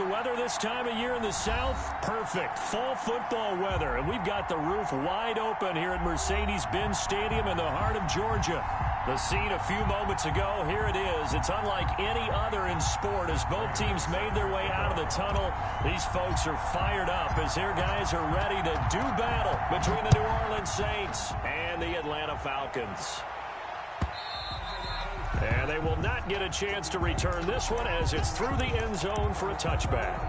the weather this time of year in the South? Perfect. Fall football weather. And we've got the roof wide open here at Mercedes-Benz Stadium in the heart of Georgia. The scene a few moments ago, here it is. It's unlike any other in sport as both teams made their way out of the tunnel. These folks are fired up as their guys are ready to do battle between the New Orleans Saints and the Atlanta Falcons. And they will not get a chance to return this one as it's through the end zone for a touchback.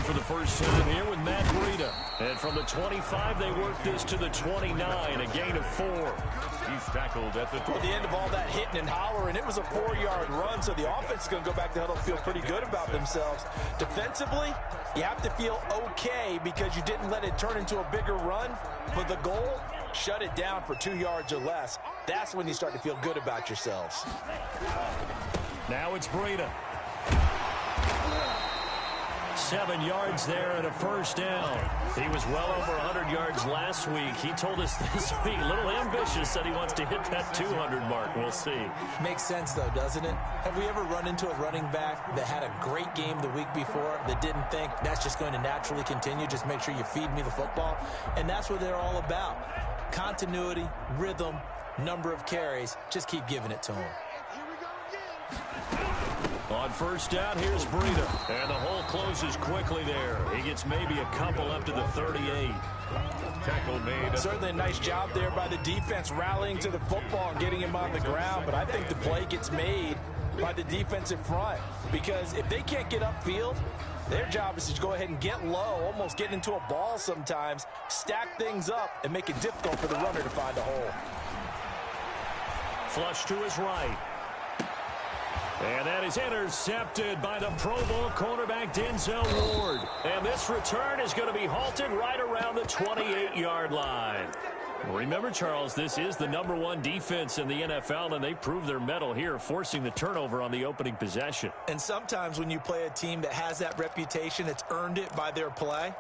For the first time here with Matt Breida. And from the 25, they work this to the 29, a gain of 4. He's tackled at the end of all that hitting and hollering. It was a 4-yard run, so the offense is going to go back to huddle and feel pretty good about themselves. Defensively, you have to feel okay because you didn't let it turn into a bigger run. But the goal, shut it down for 2 yards or less. That's when you start to feel good about yourselves. Now it's Breida. 7 yards there and a first down. He was well over 100 yards last week. He told us this week, a little ambitious, that he wants to hit that 200 mark. We'll see. Makes sense, though, doesn't it? Have we ever run into a running back that had a great game the week before that didn't think that's just going to naturally continue? Just make sure you feed me the football. And that's what they're all about. Continuity, rhythm, number of carries. Just keep giving it to them. On first down, here's Breida. And the hole closes quickly there. He gets maybe a couple up to the 38. Tackle made. Certainly a nice job there by the defense rallying to the football and getting him on the ground. But I think the play gets made by the defensive front. Because if they can't get upfield, their job is to go ahead and get low, almost get into a ball sometimes, stack things up, and make it difficult for the runner to find a hole. Flush to his right. And that is intercepted by the Pro Bowl cornerback Denzel Ward. And this return is going to be halted right around the 28-yard line. Remember, Charles, this is the #1 defense in the NFL, and they proved their mettle here, forcing the turnover on the opening possession. And sometimes when you play a team that has that reputation, it's earned it by their play.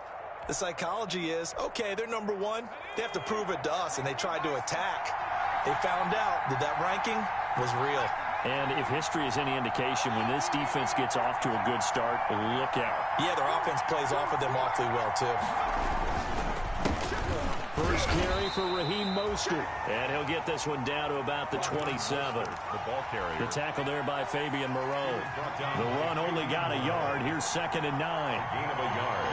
The psychology is, okay, they're #1. They have to prove it to us, and they tried to attack. They found out that that ranking was real. And if history is any indication, when this defense gets off to a good start, look out. Yeah, their offense plays off of them awfully well, too. First carry for Raheem Mostert. And he'll get this one down to about the 27. The ball carrier. The tackle there by Fabian Moreau. The run only got a yard. Here's 2nd and 9. Gain of a yard.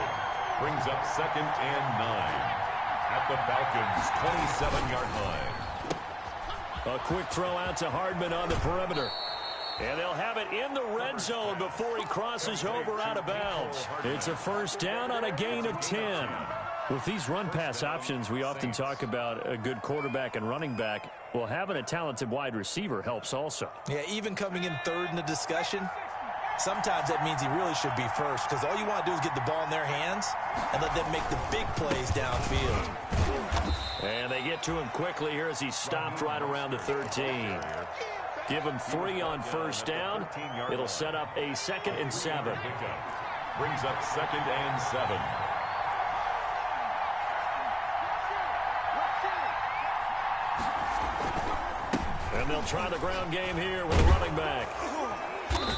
Brings up 2nd and 9. At the Falcons' 27-yard line. A quick throw out to Hardman on the perimeter. And they'll have it in the red zone before he crosses over out of bounds. It's a first down on a gain of 10. With these run-pass options, we often talk about a good quarterback and running back. Well, having a talented wide receiver helps also. Yeah, even coming in third in the discussion, sometimes that means he really should be first because all you want to do is get the ball in their hands and let them make the big plays downfield. And they get to him quickly here as he stopped right around the 13. Give him 3 on first down. It'll set up a 2nd and 7. Brings up 2nd and 7. And they'll try the ground game here with a running back.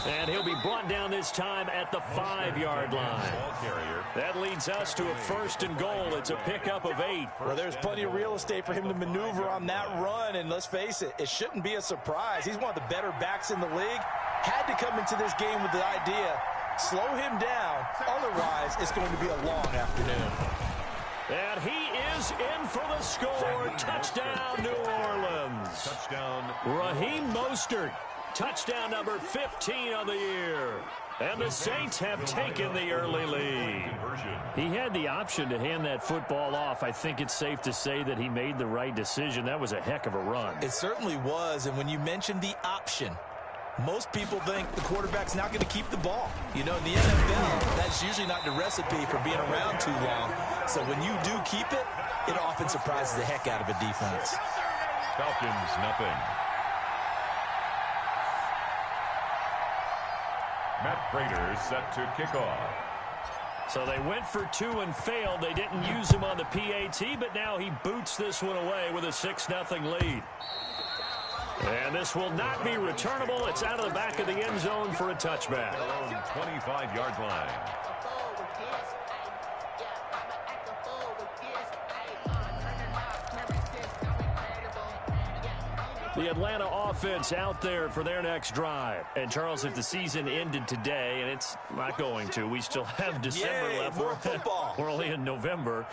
And he'll be brought down this time at the 5-yard line. That leads us to a 1st and goal. It's a pickup of 8. Well, there's plenty of real estate for him to maneuver on that run. And let's face it, it shouldn't be a surprise. He's one of the better backs in the league. Had to come into this game with the idea, slow him down. Otherwise, it's going to be a long afternoon. And he is in for the score. Touchdown, New Orleans. Touchdown. Raheem Mostert. Touchdown number 15 on the year. And the Saints have taken the early lead. He had the option to hand that football off. I think it's safe to say that he made the right decision. That was a heck of a run. It certainly was. And when you mentioned the option, most people think the quarterback's not going to keep the ball. You know, in the NFL, that's usually not the recipe for being around too long. So when you do keep it, it often surprises the heck out of a defense. Falcons, nothing. Matt Prater set to kick off. So they went for 2 and failed. They didn't use him on the PAT, but now he boots this one away with a 6-0 lead. And this will not be returnable. It's out of the back of the end zone for a touchback. 25-yard line. The Atlanta offense out there for their next drive. And, Charles, if the season ended today, and it's not going to, we still have December left. More football. We're only in November.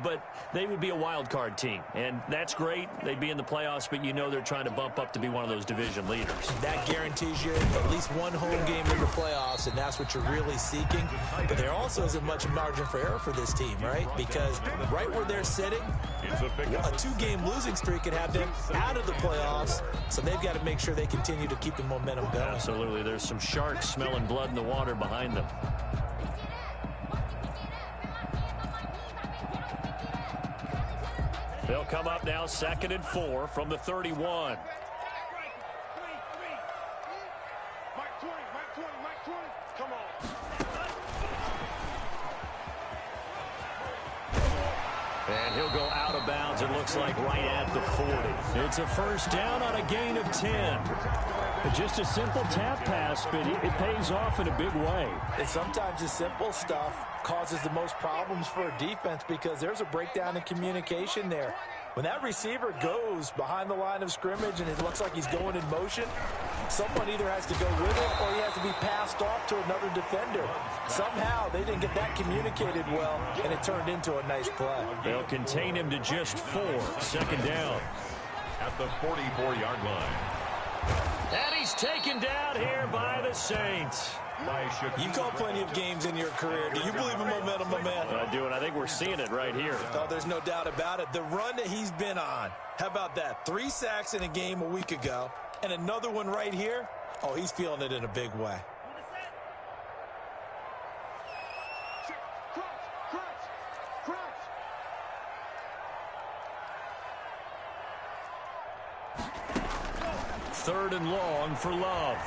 But they would be a wild card team. And that's great. They'd be in the playoffs, but you know they're trying to bump up to be one of those division leaders. That guarantees you at least one home game in the playoffs, and that's what you're really seeking. But there also isn't much margin for error for this team, right? Because right where they're sitting, a 2-game losing streak could have them out of the playoffs. So they've got to make sure they continue to keep the momentum going. Absolutely. There's some sharks smelling blood in the water behind them. They'll come up now 2nd and 4 from the 31. Come on. And he'll go out of bounds, it looks like, right at the 40. It's a first down on a gain of 10. Just a simple tap pass, but it pays off in a big way. And sometimes the simple stuff causes the most problems for a defense because there's a breakdown in communication there. When that receiver goes behind the line of scrimmage and it looks like he's going in motion, someone either has to go with it or he has to be passed off to another defender. Somehow they didn't get that communicated well, and it turned into a nice play. They'll contain him to just 4. 2nd down. At the 44-yard line. And he's taken down here by the Saints. You've called plenty of games in your career. Do you believe in momentum, my man? I do, and I think we're seeing it right here. Oh, there's no doubt about it. The run that he's been on, how about that? 3 sacks in a game a week ago, and another one right here. Oh, he's feeling it in a big way. Third and long for Love.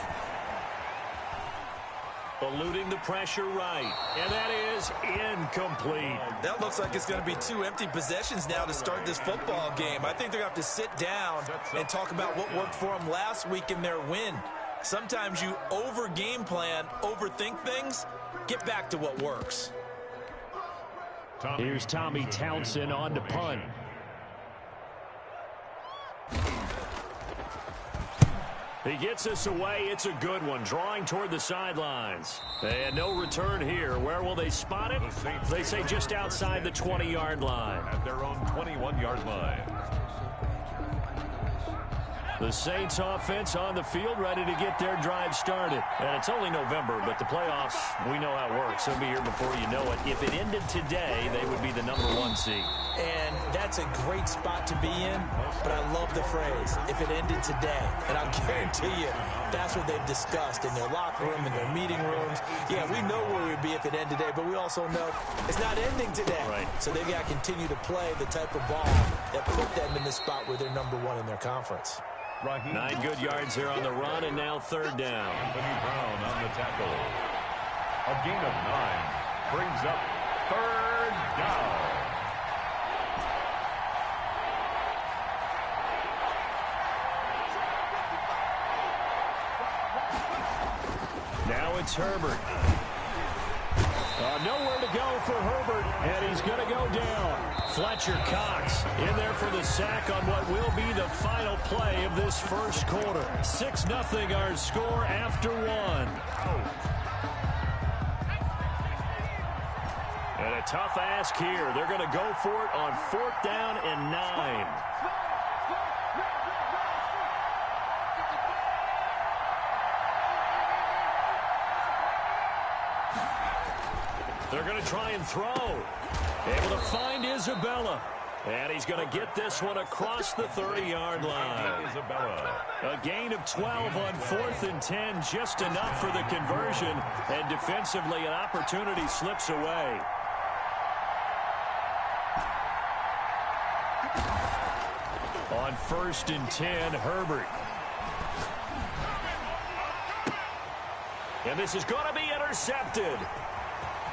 Eluding the pressure right. And that is incomplete. That looks like it's going to be 2 empty possessions now to start this football game. I think they're going to have to sit down and talk about what worked for them last week in their win. Sometimes you over-game plan, overthink things. Get back to what works. Here's Tommy Townsend on to punt. He gets us away. It's a good one. Drawing toward the sidelines. And no return here. Where will they spot it? They say just outside the 20-yard line. At their own 21-yard line. The Saints offense on the field, ready to get their drive started. And it's only November, but the playoffs, we know how it works. They'll be here before you know it. If it ended today, they would be the #1 seed. And that's a great spot to be in, but I love the phrase, if it ended today. And I'll guarantee you, that's what they've discussed in their locker room, in their meeting rooms. Yeah, we know where we'd be if it ended today, but we also know it's not ending today. Right. So they've got to continue to play the type of ball that put them in the spot where they're #1 in their conference. 9 good yards here on the run, and now 3rd down. Anthony Brown on the tackle. A gain of 9 brings up 3rd down. Now it's Herbert. Nowhere to go for Herbert, and he's going to go down. Fletcher Cox in there for the sack on what will be the final play of this first quarter. 6-0 our score after 1. And a tough ask here. They're going to go for it on 4th down and 9. They're going to try and throw. Able to find Isabella. And he's going to get this one across the 30-yard line. Isabella. A gain of 12 on 4th and 10. Just enough for the conversion. And defensively, an opportunity slips away. On 1st and 10, Herbert. And this is going to be intercepted.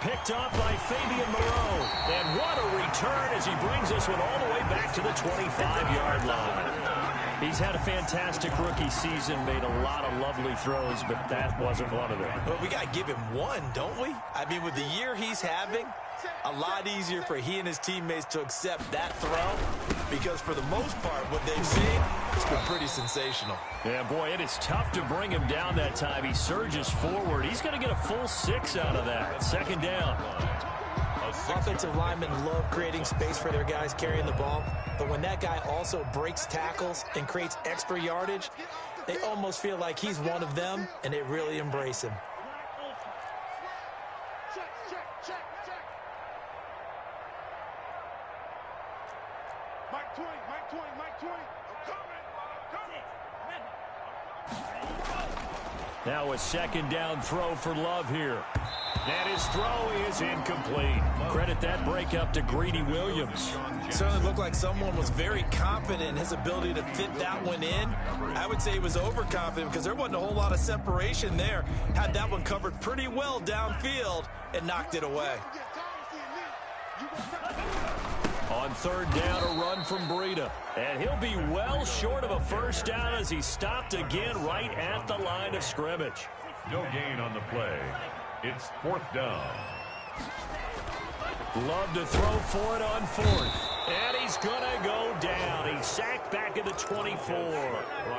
Picked off by Fabian Moreau. And what a return as he brings this one all the way back to the 25-yard line. He's had a fantastic rookie season, made a lot of lovely throws, but that wasn't one of them. But we got to give him one, don't we? I mean, with the year he's having, a lot easier for he and his teammates to accept that throw, because for the most part, what they've seen, it's been pretty sensational. Yeah, boy, it is tough to bring him down that time. He surges forward. He's going to get a full 6 out of that. Second down. Offensive linemen love creating space for their guys carrying the ball, but when that guy also breaks tackles and creates extra yardage, they almost feel like he's one of them, and they really embrace him. Mike 20, Mike 20, Mike 20. I'm coming. Now a second down throw for Love here. And his throw is incomplete. Credit that breakup to Greedy Williams. It certainly looked like someone was very confident in his ability to fit that one in. I would say he was overconfident because there wasn't a whole lot of separation there. Had that one covered pretty well downfield and knocked it away. On third down, a run from Breida. And he'll be well short of a first down as he stopped again right at the line of scrimmage. No gain on the play. It's fourth down. Love to throw for it on fourth. And he's going to go down. He's sacked back at the 24.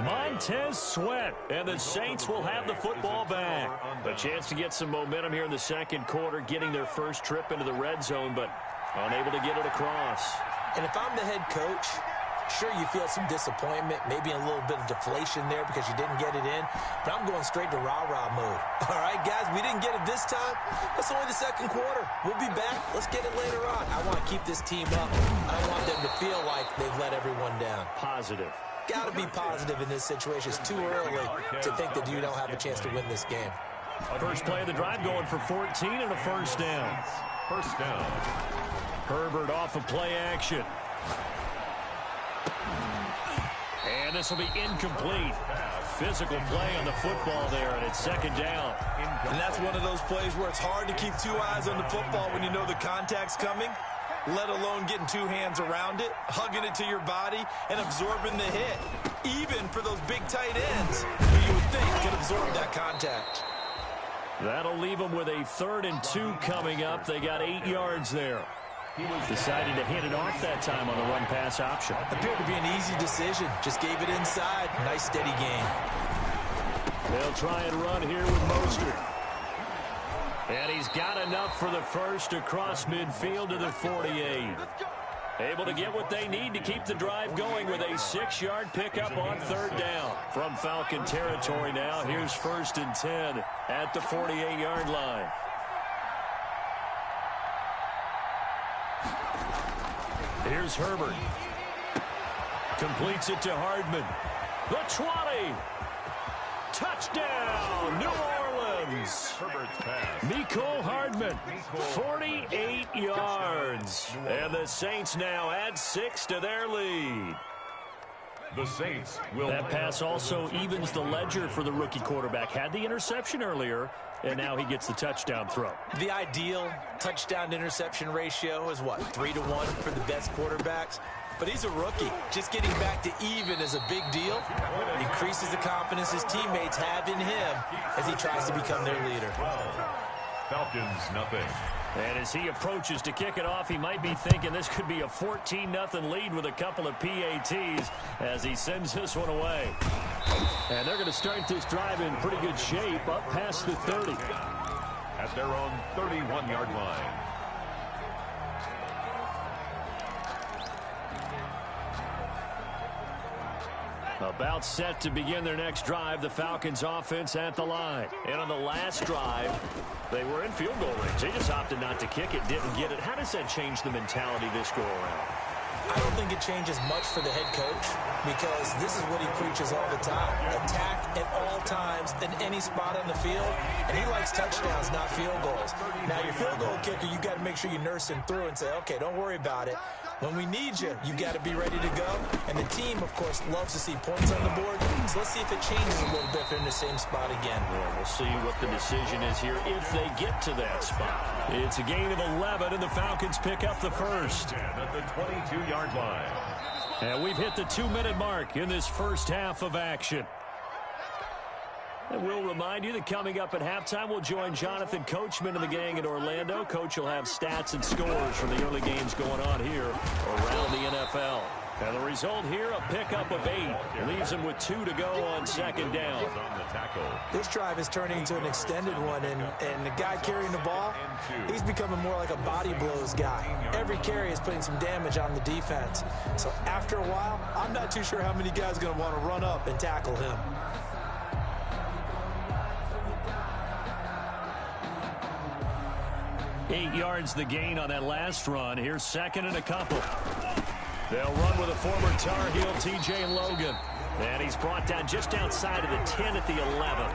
Montez Sweat. And the Saints will have the football back. A chance to get some momentum here in the second quarter, getting their first trip into the red zone, but unable to get it across. And if I'm the head coach, sure, you feel some disappointment, maybe a little bit of deflation there because you didn't get it in, but I'm going straight to rah-rah mode. All right, guys, we didn't get it this time. It's only the second quarter. We'll be back. Let's get it later on. I want to keep this team up. I don't want them to feel like they've let everyone down. Positive. Got to be positive in this situation. It's too early to think that you don't have a chance to win this game. First play of the drive going for 14 and a first down. First down. Herbert off of play action. And this will be incomplete. Physical play on the football there, and it's second down. And that's one of those plays where it's hard to keep two eyes on the football when you know the contact's coming, let alone getting two hands around it, hugging it to your body, and absorbing the hit. Even for those big tight ends, who you would think could absorb that contact. That'll leave them with a 3rd and 2 coming up. They got 8 yards there. Decided to hit it off that time on the run-pass option. Appeared to be an easy decision. Just gave it inside. Nice, steady gain. They'll try and run here with Mostert. And he's got enough for the first across midfield to the 48. Able to get what they need to keep the drive going with a 6-yard pickup on third down. From Falcon territory now, here's 1st and 10 at the 48-yard line. Here's Herbert. Completes it to Hardman. The 20. Touchdown, New Orleans. Herbert's pass. Mecole Hardman, 48 yards. And the Saints now add 6 to their lead. The Saints will. That pass also evens the ledger for the rookie quarterback. Had the interception earlier, and now he gets the touchdown throw. The ideal touchdown-interception ratio is what, 3-to-1 for the best quarterbacks? But he's a rookie. Just getting back to even is a big deal. Increases the confidence his teammates have in him as he tries to become their leader. Falcons, nothing. And as he approaches to kick it off, he might be thinking this could be a 14-0 lead with a couple of PATs as he sends this one away. And they're going to start this drive in pretty good shape up past the 30. At their own 31-yard line. About set to begin their next drive, the Falcons offense at the line. And on the last drive, they were in field goal range. They just opted not to kick it, didn't get it. How does that change the mentality this go around? I don't think it changes much for the head coach because this is what he preaches all the time. Attack at all times in any spot on the field, and he likes touchdowns, not field goals. Now, your field goal kicker, you got to make sure you nurse him through and say, okay, don't worry about it. When we need you, you've got to be ready to go. And the team, of course, loves to see points on the board. So let's see if it changes a little bit if they're in the same spot again. Well, we'll see what the decision is here if they get to that spot. It's a gain of 11, and the Falcons pick up the first. At the 22-yard line. And we've hit the 2-minute mark in this first half of action. And we'll remind you that coming up at halftime, we'll join Jonathan Coachman and the gang in Orlando. Coach will have stats and scores from the early games going on here around the NFL. And the result here, a pickup of 8. Leaves him with 2 to go on second down. This drive is turning into an extended one, and the guy carrying the ball, he's becoming more like a body blows guy. Every carry is putting some damage on the defense. So after a while, I'm not too sure how many guys are going to want to run up and tackle him. 8 yards the gain on that last run. Here's second and a couple. They'll run with a former Tar Heel, T.J. Logan. And he's brought down just outside of the 10 at the 11.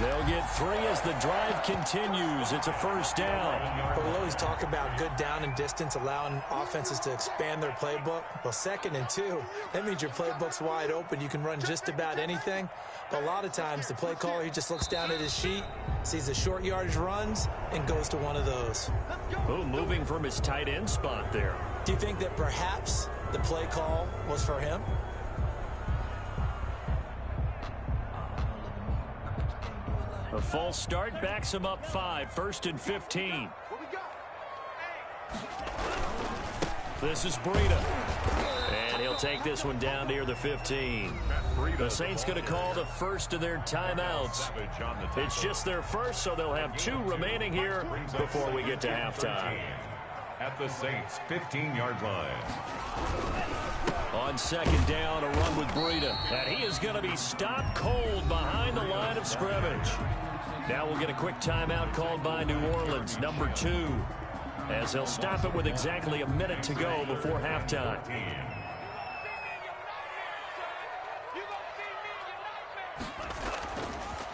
They'll get 3 as the drive continues. It's a first down. But we'll always talk about good down and distance, allowing offenses to expand their playbook. Well, 2nd and 2, that means your playbook's wide open. You can run just about anything. But a lot of times, the play caller, he just looks down at his sheet, sees the short yardage runs, and goes to one of those. Oh, moving from his tight end spot there. Do you think that perhaps the play call was for him? A false start backs him up 5, 1st and 15. This is Breida. And he'll take this one down near the 15. The Saints going to call the first of their timeouts. It's just their first, so they'll have 2 remaining here before we get to halftime. At the Saints' 15-yard line. On second down, a run with Breida. And he is going to be stopped cold behind the line of scrimmage. Now we'll get a quick timeout called by New Orleans, number 2, as they'll stop it with exactly a minute to go before halftime.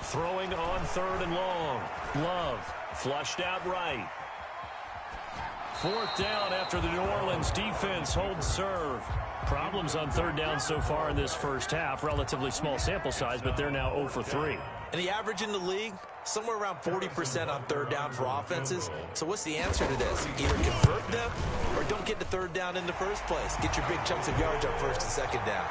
Throwing on 3rd and long. Love flushed out right. 4th down after the New Orleans defense holds serve. Problems on 3rd down so far in this first half. Relatively small sample size, but they're now 0 for 3. And the average in the league, somewhere around 40% on 3rd down for offenses. So what's the answer to this? Either convert them or don't get the 3rd down in the first place. Get your big chunks of yards on 1st and 2nd down.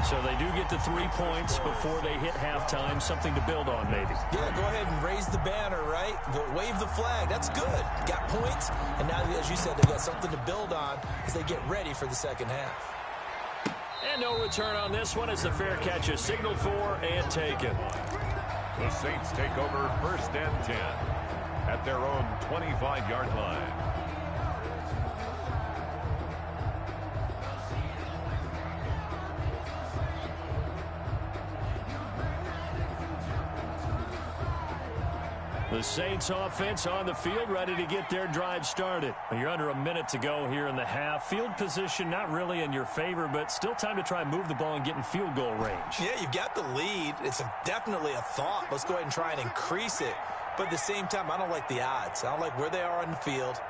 So they do get the 3 points before they hit halftime. Something to build on, maybe. Yeah, go ahead and raise the banner, right? Wave the flag. That's good. Got points, and now, as you said, they got something to build on as they get ready for the second half. And no return on this one as the fair catch is signaled for and taken. The Saints take over 1st and 10 at their own 25-yard line. The Saints offense on the field, ready to get their drive started. You're under a minute to go here in the half. Field position not really in your favor, but still time to try and move the ball and get in field goal range. Yeah, you've got the lead. It's definitely a thought. Let's go ahead and try and increase it. But at the same time, I don't like the odds. I don't like where they are on the field.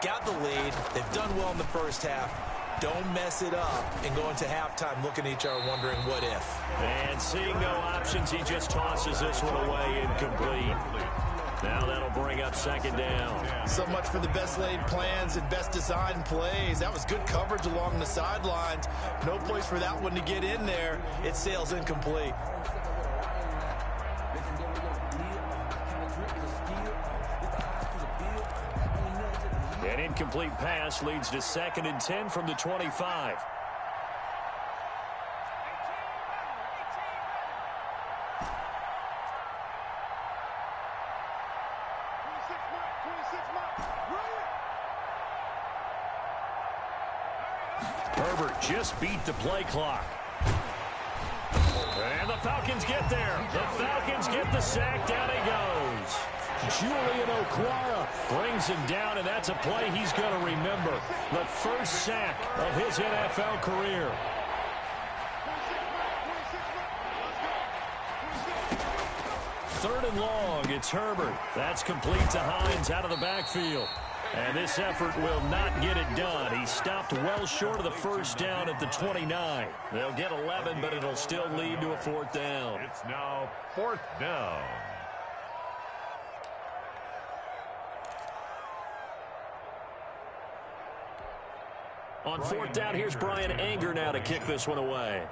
Got the lead. They've done well in the first half. Don't mess it up and go into halftime looking at each other wondering what if. And seeing no options, he just tosses this one away incomplete. Now that'll bring up 2nd down. So much for the best laid plans and best designed plays. That was good coverage along the sidelines. No place for that one to get in there. It sails incomplete. An incomplete pass leads to 2nd and 10 from the 25. Herbert just beat the play clock. And the Falcons get there. The Falcons get the sack. Down he goes. Julian Okwara brings him down, and that's a play he's going to remember. The first sack of his NFL career. Third and long, it's Herbert. That's complete to Hines out of the backfield. And this effort will not get it done. He stopped well short of the first down at the 29. They'll get 11, but it'll still lead to a fourth down. It's now fourth down. On fourth down, here's Brian Anger now to kick this one away.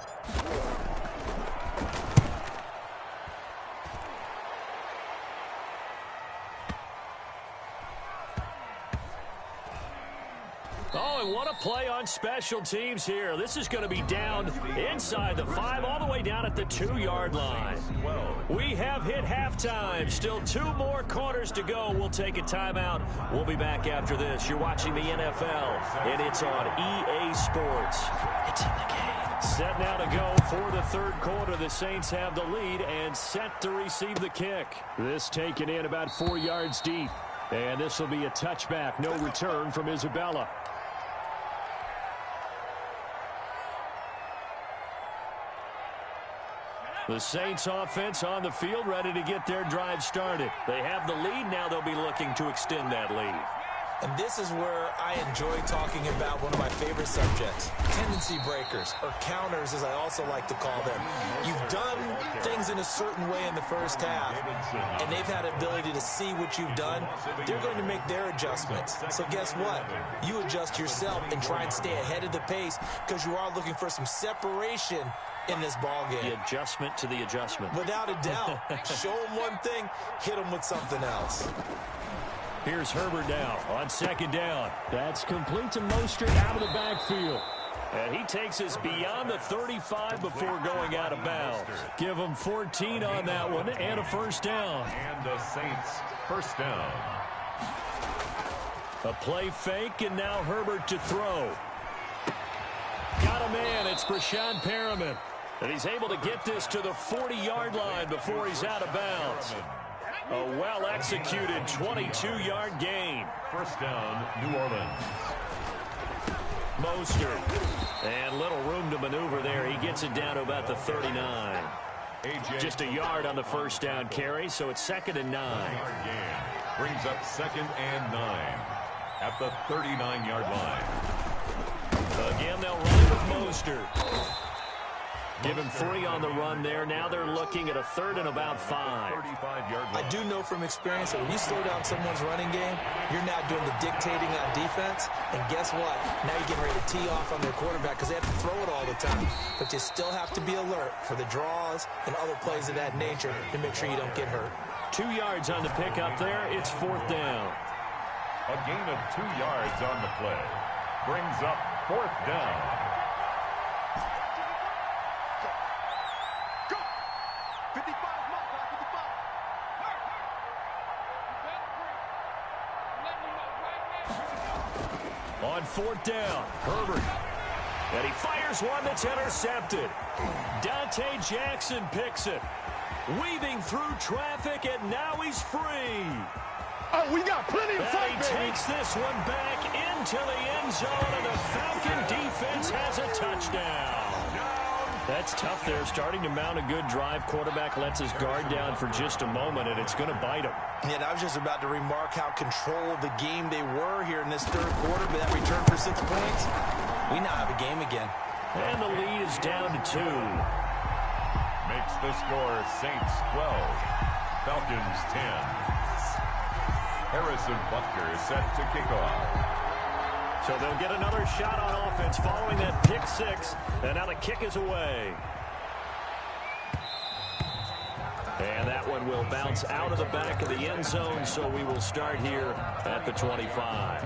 Oh, and what a play on special teams here. This is going to be down inside the 5, all the way down at the 2-yard line. We have hit halftime. Still 2 more quarters to go. We'll take a timeout. We'll be back after this. You're watching the NFL, and it's on EA Sports. It's in the game. Set now to go for the third quarter. The Saints have the lead and set to receive the kick. This taken in about 4 yards deep. And this will be a touchback. No return from Isabella. The Saints offense on the field, ready to get their drive started. They have the lead. Now they'll be looking to extend that lead. And this is where I enjoy talking about one of my favorite subjects, tendency breakers, or counters as I also like to call them. You've done things in a certain way in the first half, and they've had ability to see what you've done. They're going to make their adjustments. So guess what? You adjust yourself and try and stay ahead of the pace because you are looking for some separation in this ball game. The adjustment to the adjustment. Without a doubt. Show them one thing, hit them with something else. Here's Herbert now on second down. That's complete to Mostert out of the backfield. And he takes us beyond the 35 before going out of bounds. Give him 14 on that one and a first down. And the Saints first down. A play fake, and now Herbert to throw. Got a man. It's Brashad Perriman. And he's able to get this to the 40-yard line before he's out of bounds. A well-executed 22-yard gain. First down, New Orleans. Mostert. And little room to maneuver there. He gets it down to about the 39. Just a yard on the first down carry, so it's 2nd and 9. Brings up 2nd and 9 at the 39-yard line. Again, they'll run with Mostert. Give him 3 on the run there. Now they're looking at a 3rd and about 5. I do know from experience that when you slow down someone's running game, you're now doing the dictating on defense. And guess what? Now you're getting ready to tee off on their quarterback because they have to throw it all the time. But you still have to be alert for the draws and other plays of that nature to make sure you don't get hurt. 2 yards on the pickup there. It's 4th down. A gain of 2 yards on the play. Brings up 4th down. On 4th down, Herbert. And he fires one that's intercepted. Dante Jackson picks it. Weaving through traffic, and now he's free. Oh, we got plenty of fight, baby. He takes this one back into the end zone, and the Falcon defense has a touchdown. That's tough there, starting to mount a good drive. Quarterback lets his guard down for just a moment, and it's going to bite him. And I was just about to remark how controlled the game they were here in this third quarter, but that return for 6 points, we now have a game again. And the lead is down to 2. Makes the score Saints 12, Falcons 10. Harrison Butker is set to kick off. So they'll get another shot on offense following that pick 6. And now the kick is away. And that one will bounce out of the back of the end zone, so we will start here at the 25.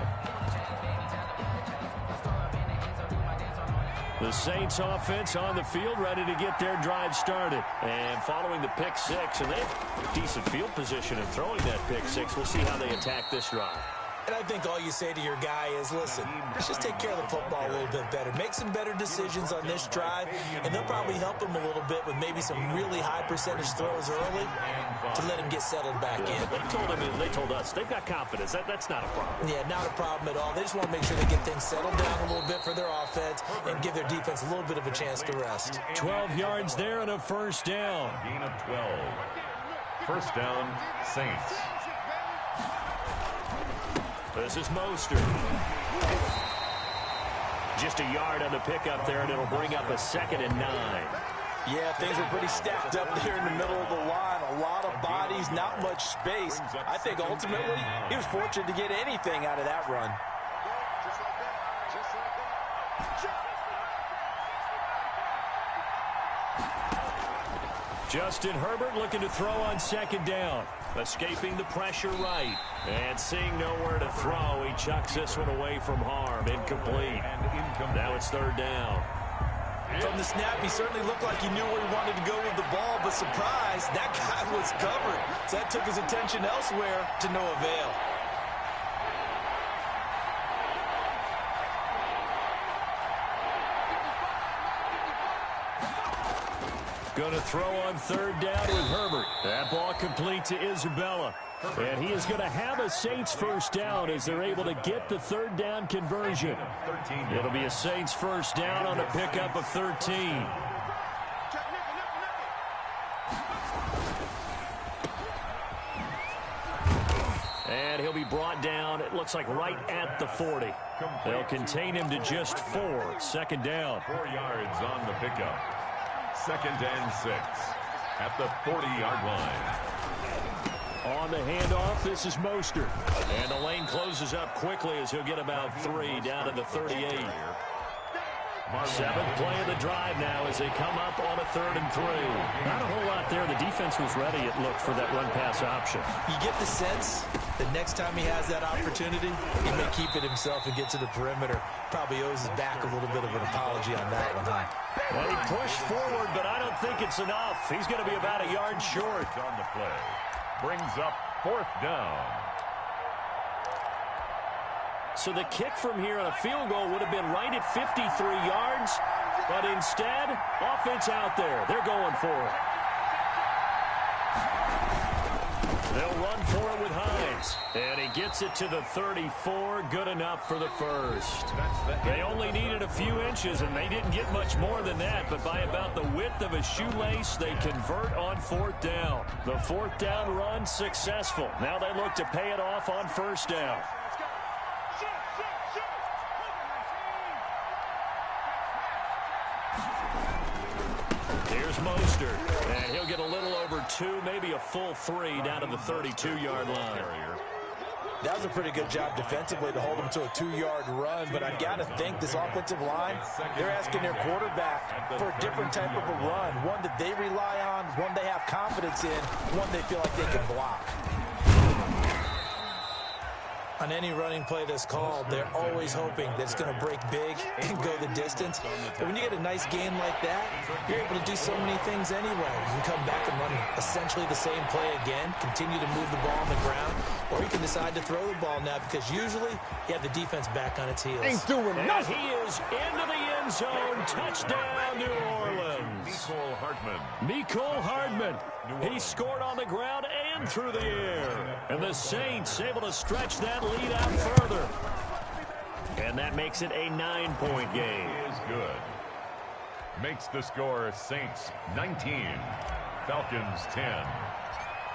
The Saints offense on the field, ready to get their drive started. And following the pick 6, and they have decent field position in throwing that pick 6. We'll see how they attack this drive. And I think all you say to your guy is, listen, let's just take care of the football a little bit better. Make some better decisions on this drive, and they'll probably help him a little bit with maybe some really high percentage throws early to let him get settled back in. They told us they've got confidence. That's not a problem. Yeah, not a problem at all. They just want to make sure they get things settled down a little bit for their offense and give their defense a little bit of a chance to rest. 12 yards there and a first down. Gain of 12. First down, Saints. This is Mostert. Just a yard on the pickup there, and it'll bring up a 2nd and 9. Yeah, things were pretty stacked up there in the middle of the line. A lot of bodies, not much space. I think ultimately he was fortunate to get anything out of that run. Justin Herbert looking to throw on 2nd down. Escaping the pressure right. And seeing nowhere to throw, he chucks this one away from harm. Incomplete. Now it's 3rd down. From the snap, he certainly looked like he knew where he wanted to go with the ball, but surprise, that guy was covered. So that took his attention elsewhere to no avail. Going to throw on 3rd down with Herbert. That ball complete to Isabella. And he is going to have a Saints 1st down as they're able to get the 3rd down conversion. It'll be a Saints 1st down on a pickup of 13. And he'll be brought down, it looks like right at the 40. They'll contain him to just 4. 2nd down. 4 yards on the pickup. 2nd and 6 at the 40-yard line. On the handoff, this is Mostert. And the lane closes up quickly as he'll get about 3 down to the 38. 7th play of the drive now as they come up on a 3rd and 3. Not a whole lot there. The defense was ready, it looked, for that run-pass option. You get the sense that next time he has that opportunity, he may keep it himself and get to the perimeter. Probably owes his back a little bit of an apology on that one, huh? Well, he pushed forward, but I don't think it's enough. He's going to be about a yard short. On the play. Brings up 4th down. So the kick from here on a field goal would have been right at 53 yards, but instead, offense out there. They're going for it. They'll run for it with Hines. And he gets it to the 34. Good enough for the 1st. They only needed a few inches, and they didn't get much more than that. But by about the width of a shoelace, they convert on 4th down. The 4th down run successful. Now they look to pay it off on 1st down. Here's Mostert, and he'll get a little over 2, maybe a full 3 down to the 32-yard line. That was a pretty good job defensively to hold him to a 2-yard run, but I've got to think this offensive line, they're asking their quarterback for a different type of a run, one that they rely on, one they have confidence in, one they feel like they can block. On any running play that's called, they're always hoping that it's going to break big and go the distance. But when you get a nice game like that, you're able to do so many things anyway. You can come back and run essentially the same play again, continue to move the ball on the ground, or you can decide to throw the ball now because usually you have the defense back on its heels. Ain't doing nothing. He is into the end zone. Touchdown, New Orleans. Mecole Hardman. He scored on the ground and through the air. And the Saints able to stretch that lead out further. And that makes it a 9-point game. Is good. Makes the score Saints 19, Falcons 10.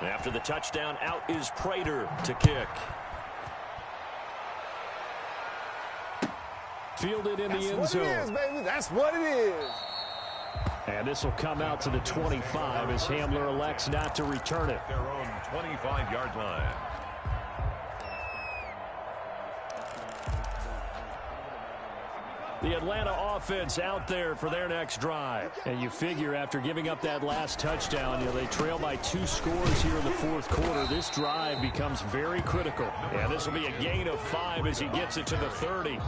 After the touchdown, out is Prater to kick. Fielded in the end zone. That's what it is, baby. That's what it is. And this will come out to the 25 as Hamler elects not to return it. Their own 25-yard line. The Atlanta offense out there for their next drive. And you figure after giving up that last touchdown, they trail by 2 scores here in the 4th quarter. This drive becomes very critical. And this will be a gain of 5 as he gets it to the 30.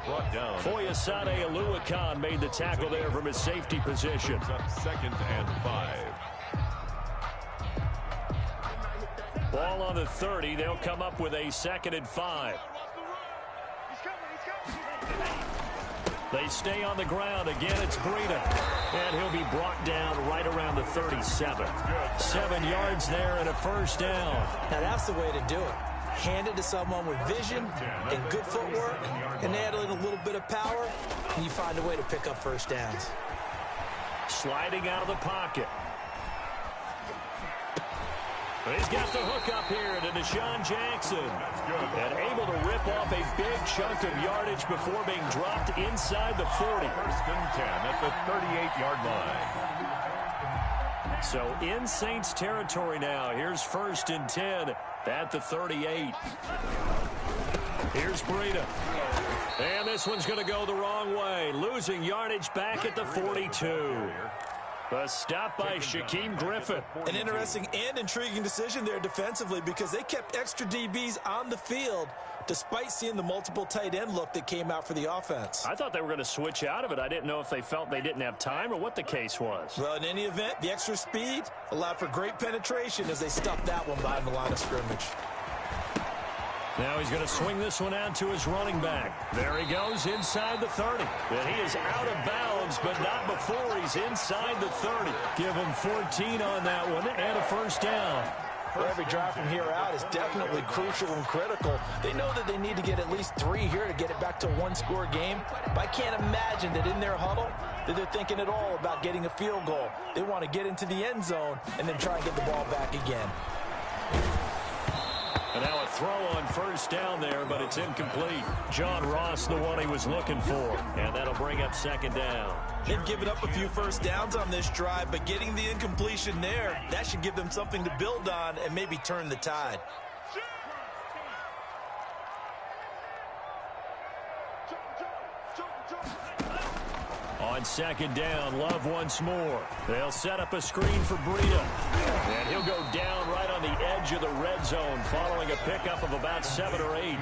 Brought down. Foyesade Oluwakan made the tackle there from his safety position. Up 2nd and 5. Ball on the 30. They'll come up with a 2nd and 5. They stay on the ground. Again, it's Breida. And he'll be brought down right around the 37. 7 yards there and a 1st down. Now that's the way to do it. Hand it to someone with vision and good footwork and add in a little bit of power, and you find a way to pick up 1st downs. Sliding out of the pocket. He's got the hook up here to Deshaun Jackson. And able to rip off a big chunk of yardage before being dropped inside the 40. First and 10 at the 38-yard line. So in Saints territory now. Here's first and 10 at the 38. Here's Breida. And this one's going to go the wrong way. Losing yardage back at the 42. A stop by Shaquem Griffin. An interesting and intriguing decision there defensively because they kept extra DBs on the field despite seeing the multiple tight end look that came out for the offense. I thought they were going to switch out of it. I didn't know if they felt they didn't have time or what the case was. Well, in any event, the extra speed allowed for great penetration as they stuffed that one behind the line of scrimmage. Now he's going to swing this one out to his running back. There he goes inside the 30. And he is out of bounds, but not before he's inside the 30. Give him 14 on that one and a first down. Well, every drive from here out is definitely crucial and critical. They know that they need to get at least 3 here to get it back to a one-score game. But I can't imagine that in their huddle that they're thinking at all about getting a field goal. They want to get into the end zone and then try and get the ball back again. And now a throw on first down there, but it's incomplete. John Ross, the one he was looking for. And that'll bring up second down. They've given up a few first downs on this drive, but getting the incompletion there, that should give them something to build on and maybe turn the tide. On second down, Love once more. They'll set up a screen for Breida. And he'll go down right on the edge of the red zone following a pickup of about 7 or 8.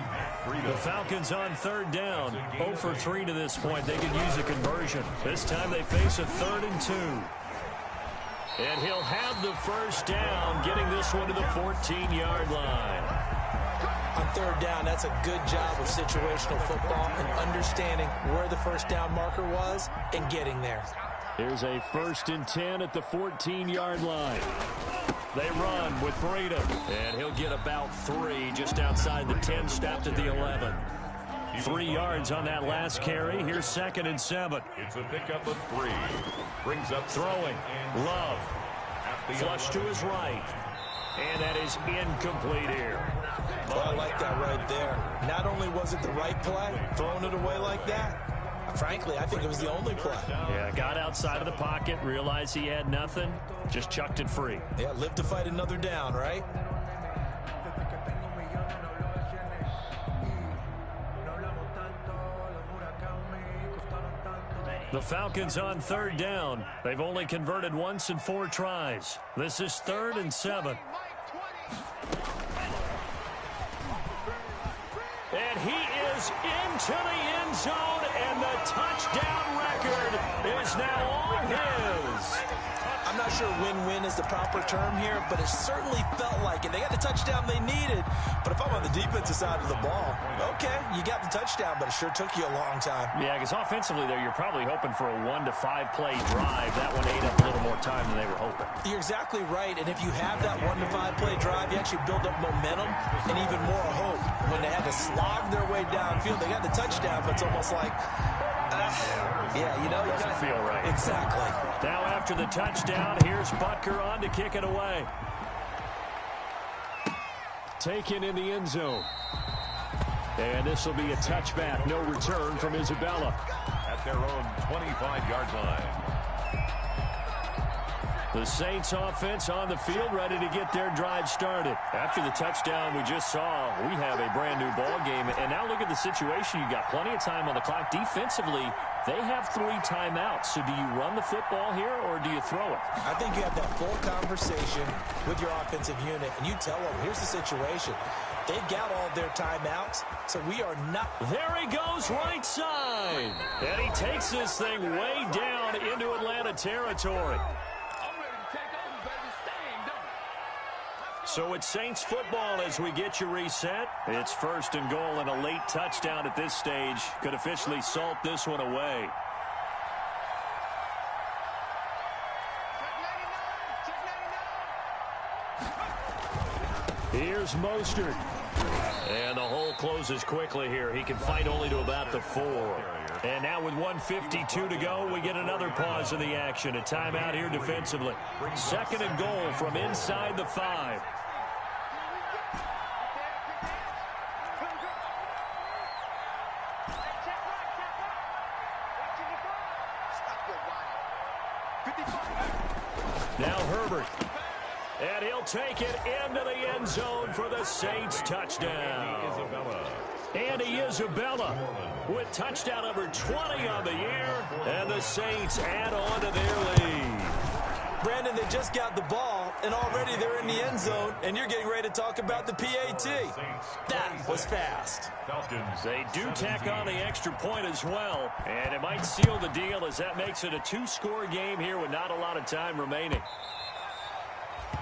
The Falcons on third down. 0 for 3 to this point. They could use a conversion. This time they face a 3rd and 2. And he'll have the first down, getting this one to the 14-yard line. On third down, that's a good job of situational football and understanding where the first down marker was and getting there. Here's a 1st and 10 at the 14-yard line. They run with Breida, and he'll get about 3 just outside the 10, stopped at the 11. 3 yards on that last carry. Here's 2nd and 7. It's a pickup of 3. Brings up throwing. Love. Flush to his right. And that is incomplete here. Well, I like that right there. Not only was it the right play, throwing it away like that, frankly, I think it was the only play. Yeah, got outside of the pocket, realized he had nothing, just chucked it free. Yeah, live to fight another down, right? The Falcons on third down. They've only converted once in 4 tries. This is 3rd and 7. And he is into the end zone, and the touchdown record is now all his. I'm not sure win-win is the proper term here, but it certainly felt like it. They got the touchdown they needed, but if I'm on the defensive side of the ball, okay, you got the touchdown, but it sure took you a long time. Yeah, because offensively there, you're probably hoping for a 1 to 5 play drive. That one ate up a little more time than they were hoping. You're exactly right, and if you have that 1 to 5 play drive, you actually build up momentum and even more hope. When they had to slog their way downfield, they got the touchdown, but it's almost like, yeah, you know, doesn't feel right. Exactly. Now after the touchdown, here's Butker on to kick it away. Taken in the end zone. And this will be a touchback. No return from Isabella. At their own 25-yard line. The Saints offense on the field, ready to get their drive started. After the touchdown we just saw, we have a brand new ball game. And now look at the situation. You got plenty of time on the clock. Defensively, they have 3 timeouts. So do you run the football here or do you throw it? I think you have that full conversation with your offensive unit, and you tell them, here's the situation. They've got all their timeouts, so we are not. There he goes, right side. And he takes this thing way down into Atlanta territory. So it's Saints football as we get you reset. It's 1st and goal, and a late touchdown at this stage could officially salt this one away. Here's Mostert. And the hole closes quickly here. He can fight only to about the 4. And now with 1:52 to go, we get another pause in the action. A timeout here defensively. 2nd and goal from inside the 5. Herbert. And he'll take it into the end zone for the Saints touchdown. Andy Isabella with touchdown number 20 on the year. And the Saints add on to their lead. Brandon, they just got the ball, and already they're in the end zone, and you're getting ready to talk about the PAT. That was fast. They do tack on the extra point as well, and it might seal the deal as that makes it a two-score game here with not a lot of time remaining.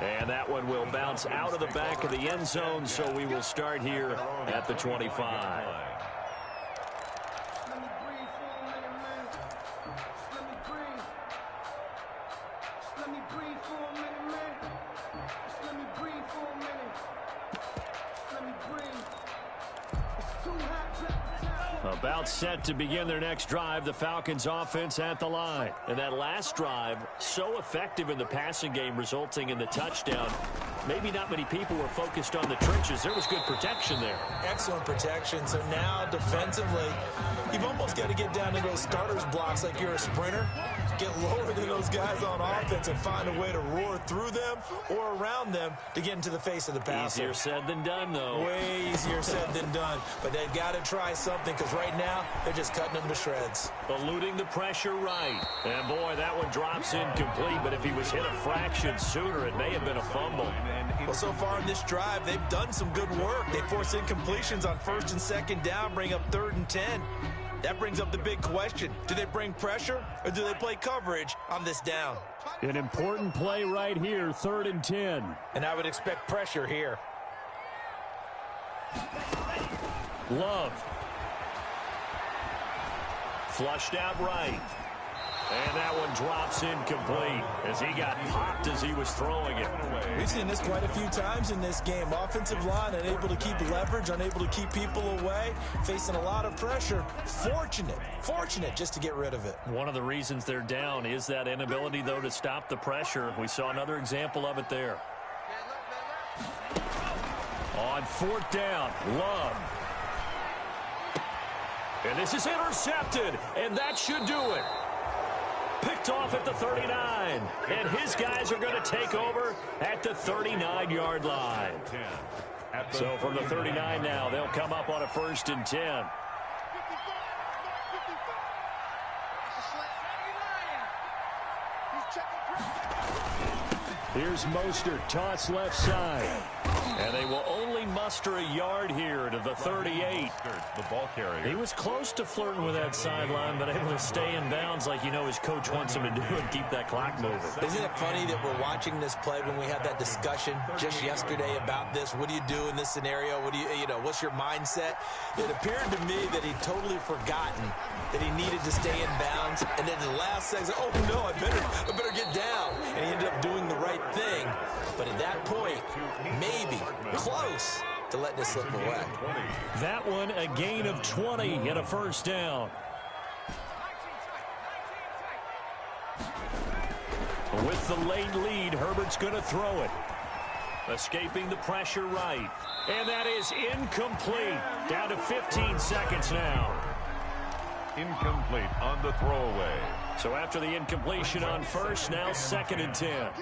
And that one will bounce out of the back of the end zone, so we will start here at the 25. About set to begin their next drive, the Falcons offense at the line. And that last drive, so effective in the passing game, resulting in the touchdown. Maybe not many people were focused on the trenches. There was good protection there. Excellent protection. So now defensively, you've almost got to get down to those starters blocks like you're a sprinter. Get lower than those guys on offense and find a way to roar through them or around them to get into the face of the passer. Easier said than done, though. Way easier said than done. But they've got to try something because right now they're just cutting them to shreds. Eluding the pressure right. And, boy, that one drops incomplete. But if he was hit a fraction sooner, it may have been a fumble. Well, so far in this drive, they've done some good work. They force incompletions on 1st and 2nd down, bring up 3rd and 10. That brings up the big question. Do they bring pressure or do they play coverage on this down? An important play right here, 3rd and 10. And I would expect pressure here. Love. Flushed out right. And that one drops incomplete as he got popped as he was throwing it. We've seen this quite a few times in this game. Offensive line unable to keep leverage, unable to keep people away, facing a lot of pressure. Fortunate just to get rid of it. One of the reasons they're down is that inability, though, to stop the pressure. We saw another example of it there. On 4th down, Love. And this is intercepted, and that should do it. Picked off at the 39, and his guys are going to take over at the 39-yard line. So from the 39 now, they'll come up on a 1st and 10. Here's Mostert, toss left side. And they will only muster a yard here to the 38. The ball carrier. He was close to flirting with that sideline, but able to stay in bounds like you know his coach wants him to do and keep that clock moving. Isn't it funny that we're watching this play when we had that discussion just yesterday about this? What do you do in this scenario? What do you know, what's your mindset? It appeared to me that he'd totally forgotten that he needed to stay in bounds. And then the last second, oh no, I better get down. And he ended up doing the right thing. But at that point, maybe close to letting it slip away. That one, a gain of 20 and a 1st down. With the late lead, Herbert's going to throw it. Escaping the pressure right. And that is incomplete. Down to 15 seconds now. Incomplete on the throwaway. So after the incompletion on 1st, now 2nd and 10.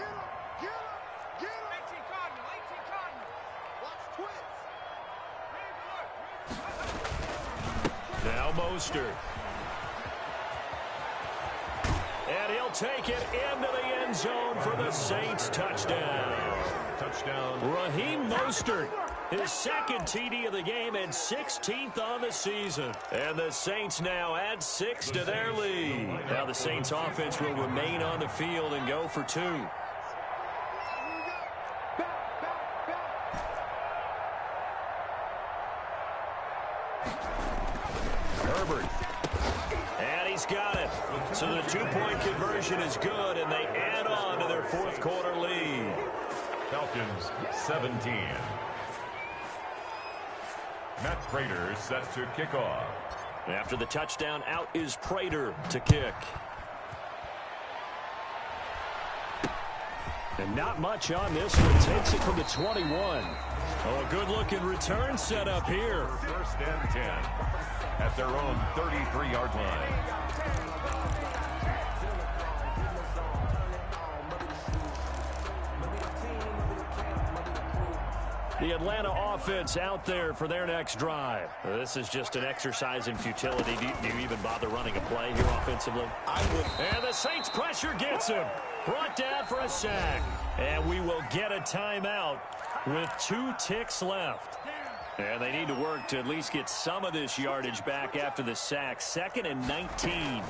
Now Mostert. And he'll take it into the end zone for the Saints touchdown. Raheem Mostert, his 2nd TD of the game and 16th on the season. And the Saints now add 6 to their lead. Now the Saints offense will remain on the field and go for 2. Herbert. And he's got it. So the 2-point conversion is good, and they add on to their 4th quarter lead. Falcons 17. Matt Prater set to kick off. After the touchdown, out is Prater to kick. And not much on this one. Takes it from the 21. Oh, a good-looking return set up here. 1st and 10 at their own 33-yard line. The Atlanta offense out there for their next drive. This is just an exercise in futility. Do you even bother running a play here offensively? I would. And the Saints pressure gets him. Brought down for a sack. And we will get a timeout with 2 ticks left. And they need to work to at least get some of this yardage back after the sack. 2nd and 19.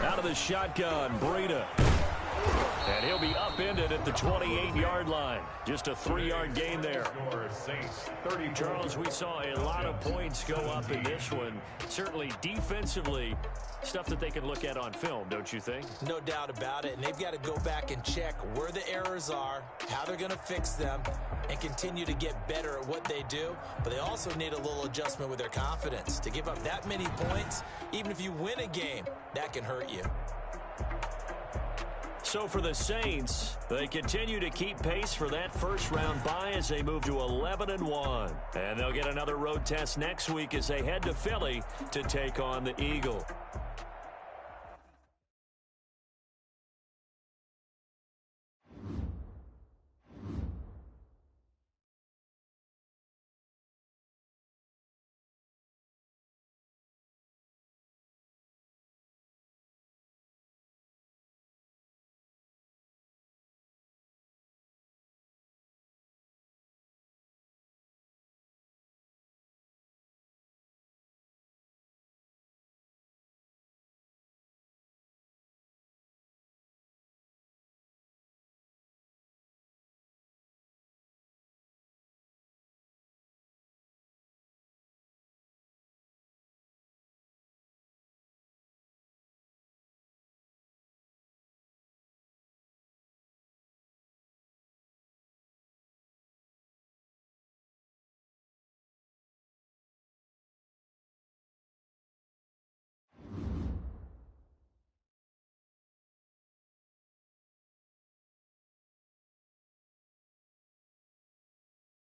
Out of the shotgun, Breida. And he'll be upended at the 28-yard line. Just a 3-yard gain there. Charles, we saw a lot of points go up in this one. Certainly defensively, stuff that they can look at on film, don't you think? No doubt about it. And they've got to go back and check where the errors are, how they're going to fix them, and continue to get better at what they do. But they also need a little adjustment with their confidence. To give up that many points, even if you win a game, that can hurt you. So for the Saints, they continue to keep pace for that first-round bye as they move to 11-1. And they'll get another road test next week as they head to Philly to take on the Eagles.